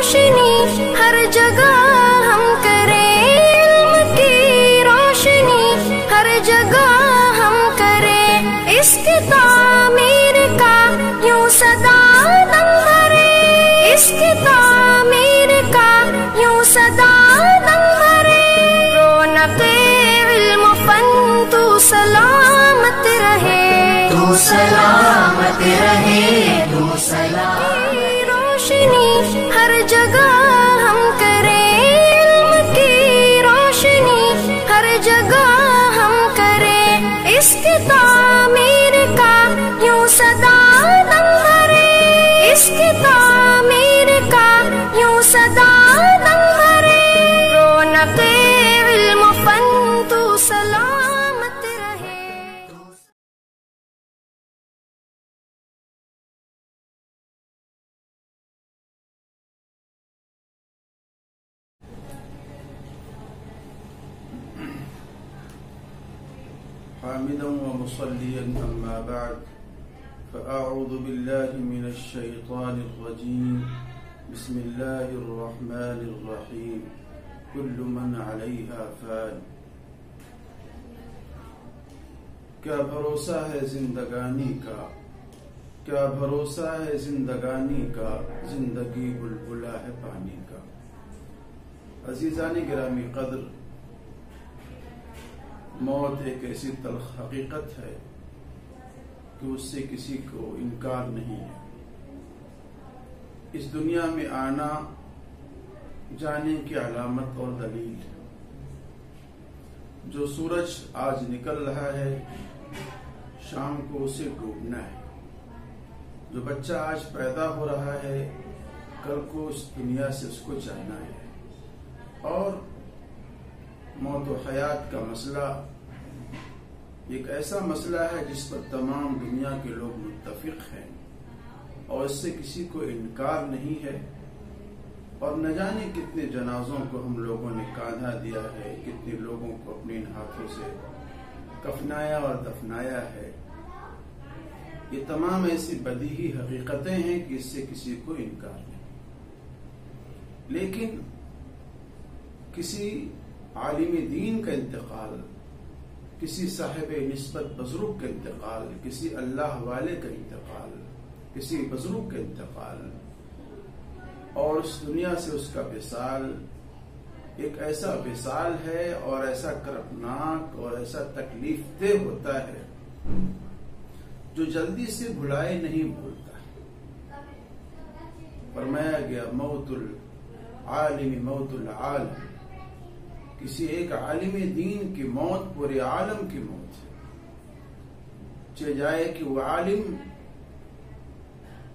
روشنی ہر جگہ ہم کریں، علم کی روشنی ہر جگہ ہم کریں، اس کی تعمیر کا یوں صدا دم بھرے، اس کی تعمیر کا یوں صدا دم بھرے، رونق علم فن تو سلامت رہے، تو سلامت رہے، تو سلامت روشنی ہر جگہ ہم کریں، علم کی روشنی ہر جگہ ہم کریں، اس کی تعمیر کا یوں صدا دم بھرے، اس کی تعمیر کا یوں صدا دم بھرے، رونق علم فن تو سلامت رہے۔ حامدا ومصليا أما بعد، فأعوذ بالله من الشيطان الرجيم، بسم الله الرحمن الرحيم، كل من عليها فان۔ کیا بھروسہ ہے زندگانی کا، کیا بھروسہ ہے زندگانی کا، زندگی بلبلہ ہے پانی کا۔ عزیزان گرامی قدر، موت ایک ایسی تلخ حقیقت ہے کہ اس سے کسی کو انکار نہیں ہے۔ اس دنیا میں آنا جانے کی علامت اور دلیل ہے۔ جو سورج آج نکل رہا ہے، شام کو اسے ڈوبنا ہے۔ جو بچہ آج پیدا ہو رہا ہے، کل کو اس دنیا سے اس کو جانا ہے۔ اور موت و حیات کا مسئلہ ایک ایسا مسئلہ ہے جس پر تمام دنیا کے لوگ متفق ہیں اور اس سے کسی کو انکار نہیں ہے۔ اور نہ جانے کتنے جنازوں کو ہم لوگوں نے کاندھا دیا ہے، کتنے لوگوں کو اپنے ہاتھوں سے کفنایا اور دفنایا ہے۔ یہ تمام ایسی بدیہی حقیقتیں ہیں کہ اس سے کسی کو انکار نہیں۔ لیکن کسی عالم دین کا انتقال، کسی صاحب نسبت بزرگ کا انتقال، کسی اللہ والے کا انتقال، کسی بزرگ کا انتقال، اور اس دنیا سے اس کا وصال ایک ایسا وصال ہے اور ایسا کربناک اور ایسا تکلیف دہ ہوتا ہے جو جلدی سے بھلائے نہیں بھولتا۔ فرمایا گیا موت العالم موت العالم، کسی ایک عالم دین کی موت پورے عالم کی موت ہے۔ چاہے جائے کہ وہ عالم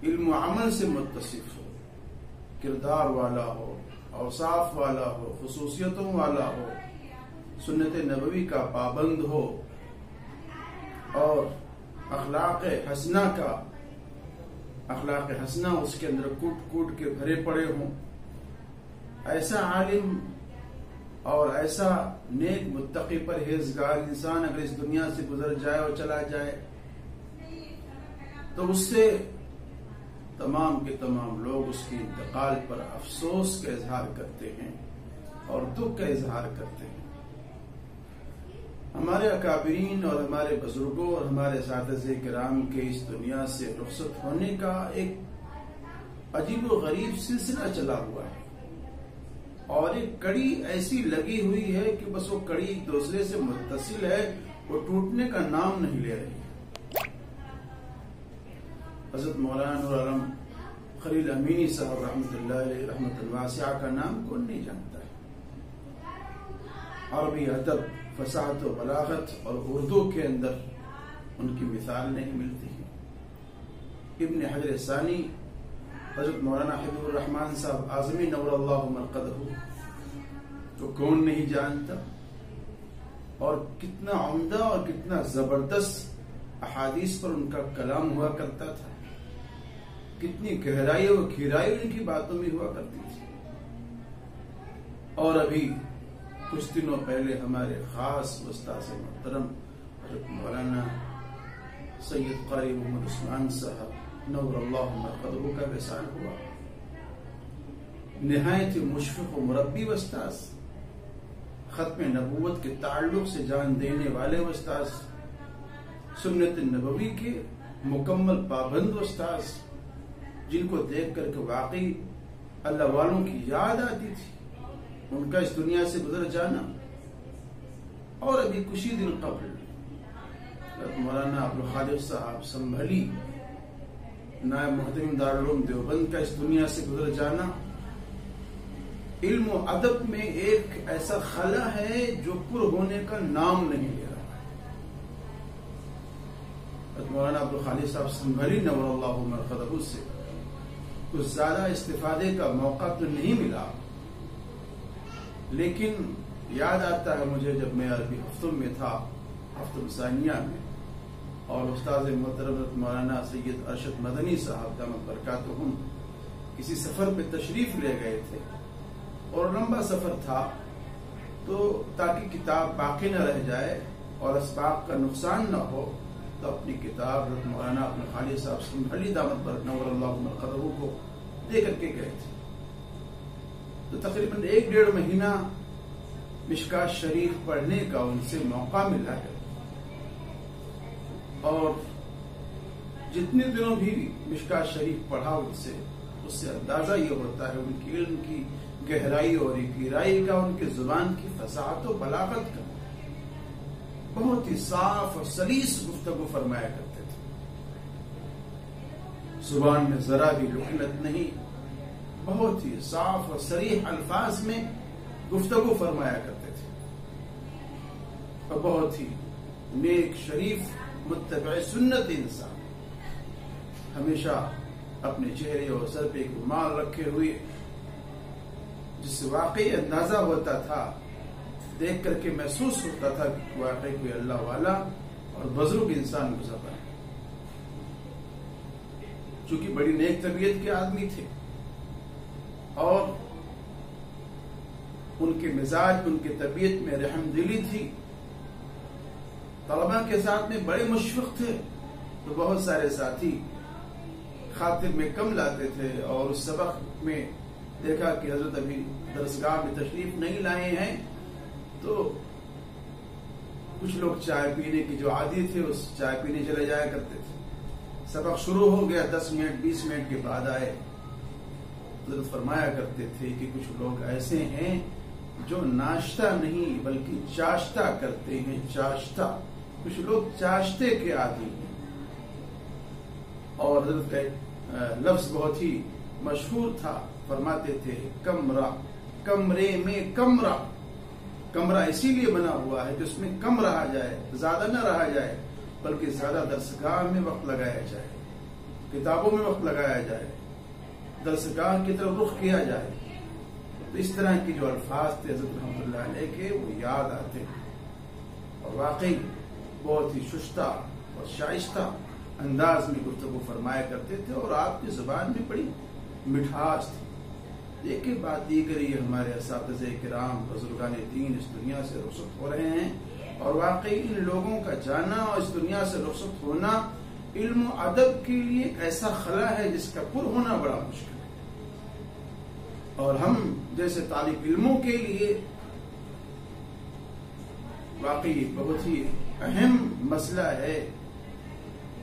علم و عمل سے متصف ہو، کردار والا ہو، اوصاف والا ہو، خصوصیتوں والا ہو، سنت نبوی کا پابند ہو اور اخلاق حسنہ اس کے اندر کوٹ کوٹ کے بھرے پڑے ہوں، ایسا عالم اور ایسا نیک متقی پرہیزگار انسان اگر اس دنیا سے گزر جائے اور چلا جائے تو اس سے تمام کے تمام لوگ اس کے انتقال پر افسوس کا اظہار کرتے ہیں اور دکھ کا اظہار کرتے ہیں۔ ہمارے اکابرین اور ہمارے بزرگوں اور ہمارے اساتذہ کرام کے اس دنیا سے رخصت ہونے کا ایک عجیب و غریب سلسلہ چلا ہوا ہے، اور ایک کڑی ایسی لگی ہوئی ہے کہ بس وہ کڑی ایک دوسرے سے متصل ہے، وہ ٹوٹنے کا نام نہیں لے رہی ہے۔ حضرت مولانا نور عالم خلیل امینی صاحب رحمۃ اللہ علیہ رحمۃ الواسعہ کا نام کون نہیں جانتا ہے۔ عربی ادب، فصاحت و بلاغت اور اردو کے اندر ان کی مثال نہیں ملتی ہے۔ ابن حجر ثانی حضرت مولانا حبیب الرحمان صاحب اعظمی نور اللہ مرقدہ تو کون نہیں جانتا، اور کتنا عمدہ اور کتنا زبردست احادیث پر ان کا کلام ہوا کرتا تھا، کتنی گہرائی اور گہرائی ان کی باتوں میں ہوا کرتی تھی۔ اور ابھی کچھ دنوں پہلے ہمارے خاص استاذ محترم حضرت مولانا سید قاری محمد عثمان صاحب نور اللہ مرقدہ کا وصال ہوا۔ نہایت مشفق و مربی استاذ، ختم نبوت کے تعلق سے جان دینے والے استاذ، سنت نبوی کے مکمل پابند استاذ، جن کو دیکھ کر کے واقعی اللہ والوں کی یاد آتی تھی، ان کا اس دنیا سے گزر جانا۔ اور ابھی کچھ ہی دن قبل مولانا عبدالخالق صاحب سنبھلی نائب محتمم دارالعلوم دیوبند کا اس دنیا سے گزر جانا علم و ادب میں ایک ایسا خلا ہے جو پر ہونے کا نام نہیں لے رہا ہے۔ مولانا عبدالخالق صاحب سنبھلی نور اللہ مرقدہ سے کچھ زیادہ استفادے کا موقع تو نہیں ملا، لیکن یاد آتا ہے مجھے جب میں عربی ہفتوں میں تھا، ہفتہ ثانیہ میں، اور استاد محترم مولانا سید ارشد مدنی صاحب دامت برکاتہم کسی سفر پہ تشریف لے گئے تھے اور لمبا سفر تھا، تو تاکہ کتاب باقی نہ رہ جائے اور اسباق کا نقصان نہ ہو، تو اپنی کتاب مولانا عبدالخالق صاحب سنبھلی دامت نور اللہ مرقدہ کو دے کر کے گئے تھے۔ تو تقریباً 1-1.5 مہینہ مشکات شریف پڑھنے کا ان سے موقع ملا ہے، اور جتنے دنوں بھی مشکات شریف پڑھا اس سے اندازہ یہ ہوتا ہے ان کی علم کی گہرائی اور گہرائی کا، ان کے زبان کی فصاحت و بلاغت کا۔ بہت ہی صاف اور سلیس گفتگو فرمایا کرتے تھے، زبان میں ذرا بھی لکنت نہیں، بہت ہی صاف اور صریح الفاظ میں گفتگو فرمایا کرتے تھے، اور بہت ہی نیک شریف متبع سنت انسان، ہمیشہ اپنے چہرے اور سر پہ ایک رومال رکھے ہوئے، جس سے واقعی اندازہ ہوتا تھا، دیکھ کر کے محسوس ہوتا تھا کہ واقعی کوئی اللہ والا اور بزرگ انسان گزر رہا ہے۔ چونکہ بڑی نیک طبیعت کے آدمی تھے، اور ان کے مزاج، ان کی طبیعت میں رحم دلی تھی، طلبہ کے ساتھ میں بڑے مشفق تھے، تو بہت سارے ساتھی خاطر میں کم لاتے تھے، اور اس سبق میں دیکھا کہ حضرت ابھی درسگاہ میں تشریف نہیں لائے ہیں، تو کچھ لوگ چائے پینے کی جو عادی تھے اس چائے پینے چلے جایا کرتے تھے۔ سبق شروع ہو گیا، 10 منٹ 20 منٹ کے بعد آئے، حضرت فرمایا کرتے تھے کہ کچھ لوگ ایسے ہیں جو ناشتہ نہیں بلکہ چاشتہ کرتے ہیں، چاشتہ، کچھ لوگ چاشتے کے عادی ہیں۔ اور حضرت کا لفظ بہت ہی مشہور تھا، فرماتے تھے کمرہ، کمرے میں کمرہ، کمرہ اسی لیے بنا ہوا ہے کہ اس میں کم رہا جائے، زیادہ نہ رہا جائے، بلکہ زیادہ درسگاہ میں وقت لگایا جائے، کتابوں میں وقت لگایا جائے، درسگاہ کی طرف رخ کیا جائے۔ تو اس طرح کی جو الفاظ تھے حضرت رحمۃ اللہ علیہ کے، وہ یاد آتے، اور واقعی بہت ہی شستہ اور شائستہ انداز میں گفتگو فرمایا کرتے تھے، اور آپ کی زبان میں بڑی مٹھاس تھی۔ ایک ہی بات دیگر یہ ہمارے اساتذہ کرام بزرگان دین اس دنیا سے رخصت ہو رہے ہیں، اور واقعی ان لوگوں کا جانا اور اس دنیا سے رخصت ہونا علم و ادب کے لیے ایک ایسا خلا ہے جس کا پر ہونا بڑا مشکل ہے، اور ہم جیسے طالب علموں کے لیے واقعی بہت ہی اہم مسئلہ ہے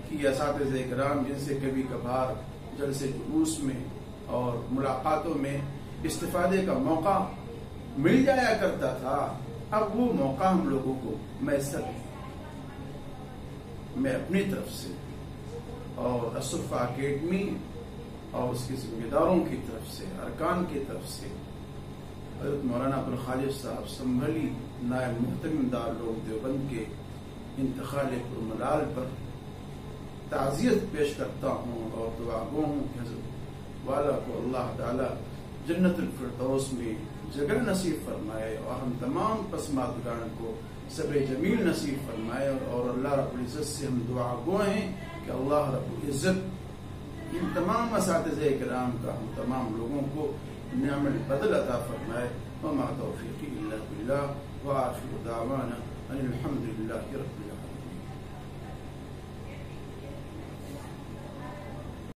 کہ اساتذہ کرام جن سے کبھی کبھار جلسے جلوس میں اور ملاقاتوں میں استفادے کا موقع مل جایا کرتا تھا، اب وہ موقع ہم لوگوں کو میسر ہے۔ میں اپنی طرف سے اور اشرف اکیڈمی اور اس کے ذمہ داروں کی طرف سے، ارکان کی طرف سے حضرت مولانا عبدالخالق صاحب سنبھلی نائب محتمم دارالعلوم دیوبند کے انتقال پرملال پر تعزیت پیش کرتا ہوں، اور دعا گو ہوں کہ حضرت والا کو اللہ تعالی جنت الفردوس میں جگہ نصیب فرمائے، اور ہم تمام پسماندگان کو صبر جمیل نصیب فرمائے، اور اللہ رب العزت سے ہم دعا گو ہیں کہ اللہ رب العزت ان تمام اساتذہ کرام کا ہم تمام لوگوں کو نعم البدل عطا فرمائے۔ وما توفیقی الا باللہ، وآخر دعوانا ان الحمد للہ رب العالمین۔